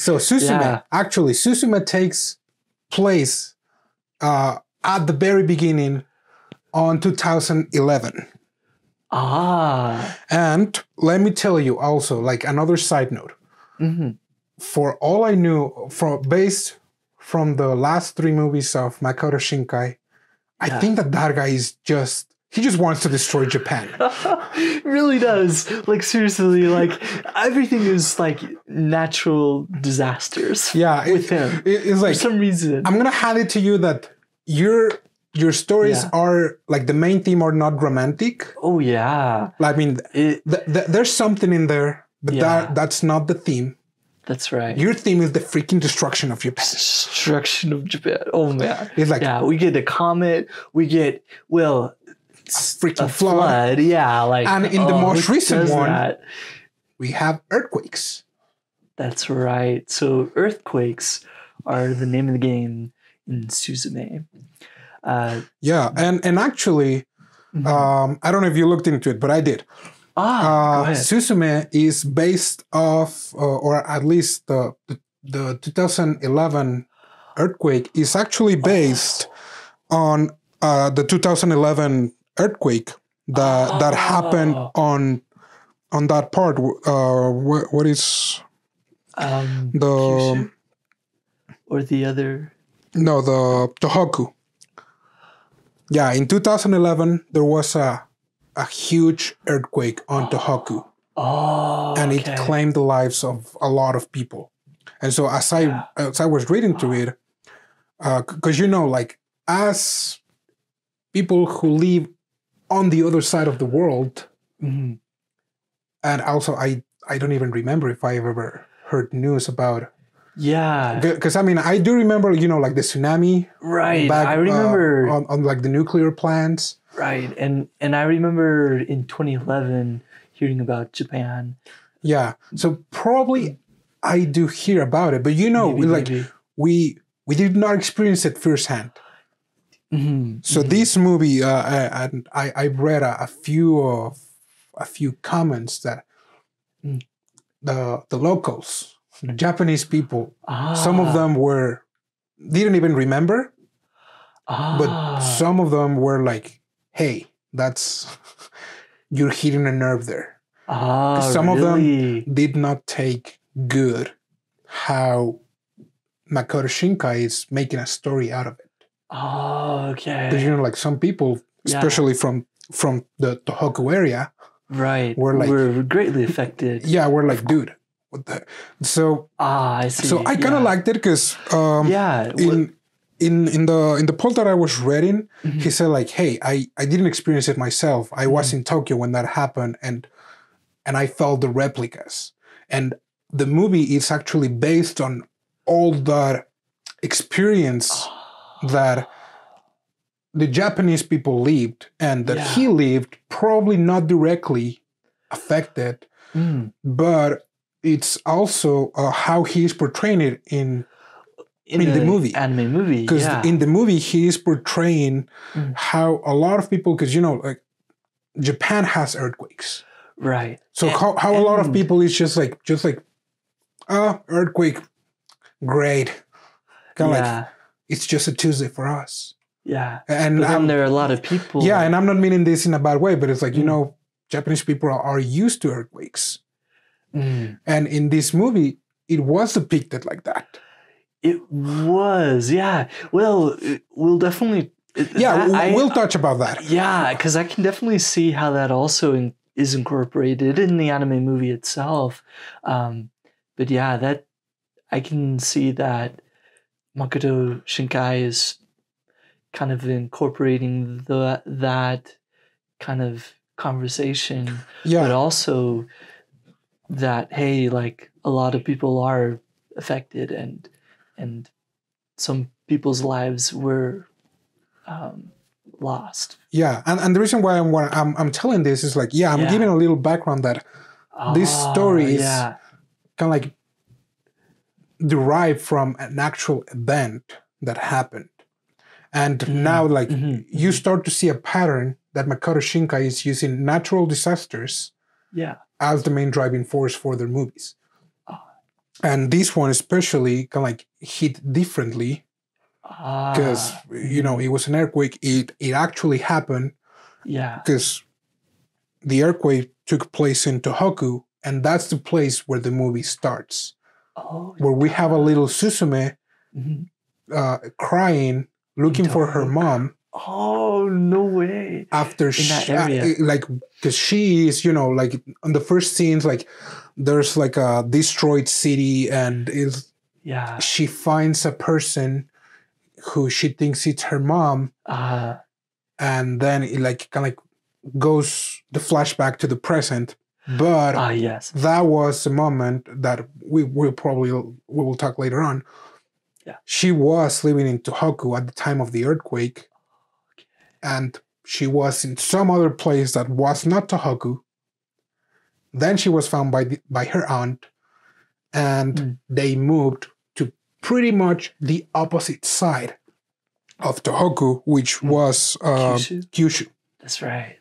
So Suzume, actually, Suzume takes place at the very beginning on 2011. And let me tell you also, like another side note. For all I knew, based from the last 3 movies of Makoto Shinkai, I think that guy is he just wants to destroy Japan. Really does. Like, seriously, like, everything is like natural disasters. Yeah. With him. It's like, for some reason. I'm going to hand it to you that your stories are, like, the main theme are not romantic. Oh, yeah. I mean, there's something in there, but that's not the theme. That's right. Your theme is the freaking destruction of Japan. Destruction of Japan. Oh, man. It's like, we get a comet. We get, a freaking flood. Yeah. Like, and in the most recent one, we have earthquakes. That's right. So earthquakes are the name of the game in Suzume. And actually, I don't know if you looked into it, but I did. Go ahead. Suzume is based off, or at least the 2011 earthquake is actually based on the 2011 earthquake that happened on that part. What is Kyushu? Or the other? No, the Tohoku. Yeah, in 2011 there was a huge earthquake on Tohoku. And it claimed the lives of a lot of people. And so as I was reading through it, because like, as people who live on the other side of the world, and also I don't even remember if I've ever heard news about. Yeah. Because I mean, I do remember, like the tsunami. Right. Back, I remember on like the nuclear plants. Right. And I remember in 2011 hearing about Japan. Yeah. So probably I do hear about it, but maybe. we did not experience it firsthand. So this movie, and I read a few comments that the locals, the Japanese people, some of them didn't even remember, but some of them were like, "Hey, you're hitting a nerve there." Some of them did not take good how Makoto Shinkai is making a story out of it. Okay. Because like some people, especially from the Tohoku area, were greatly affected. Yeah, we're like, dude, what the? So I see. So I kind of liked it because in the poll that I was reading, he said like, hey, I didn't experience it myself. I was in Tokyo when that happened, and I felt the replicas. And the movie is actually based on all that experience that the Japanese people lived and that he lived, probably not directly affected, but it's also how he's portraying it in the movie. Anime movie. Because in the movie, he is portraying how a lot of people, because, like, Japan has earthquakes. Right. So how a lot of people is just like, earthquake, great. Kind of like, it's just a Tuesday for us. Yeah. And then there are a lot of people. Yeah, and I'm not meaning this in a bad way, but it's like, Japanese people are used to earthquakes. And in this movie, it was depicted like that. It was, yeah. Well, we'll definitely... we'll touch about that. Yeah, because I can definitely see how that also is incorporated in the anime movie itself. But yeah, that I can see that Makoto Shinkai is kind of incorporating that kind of conversation. Yeah. But also that, hey, like, a lot of people are affected and some people's lives were lost. Yeah, and the reason why I'm telling this is like, I'm giving a little background that this story is kind of like derived from an actual event that happened. And now, like, you start to see a pattern that Makoto Shinkai is using natural disasters as the main driving force for their movies. And this one especially kind of like hit differently because it was an earthquake. It actually happened. Yeah. Because the earthquake took place in Tohoku, and that's the place where the movie starts. Oh, where we have a little Suzume crying, looking for her mom. Oh, no way. After because she is, like on the first scenes, like there's like a destroyed city, and she finds a person who she thinks it's her mom, and then it like kind of like goes the flashback to the present. But yes, that was a moment that we will talk later on. Yeah, she was living in Tohoku at the time of the earthquake, and she was in some other place that was not Tohoku. Then she was found by her aunt, and they moved to pretty much the opposite side of Tohoku, which was Kyushu. That's right.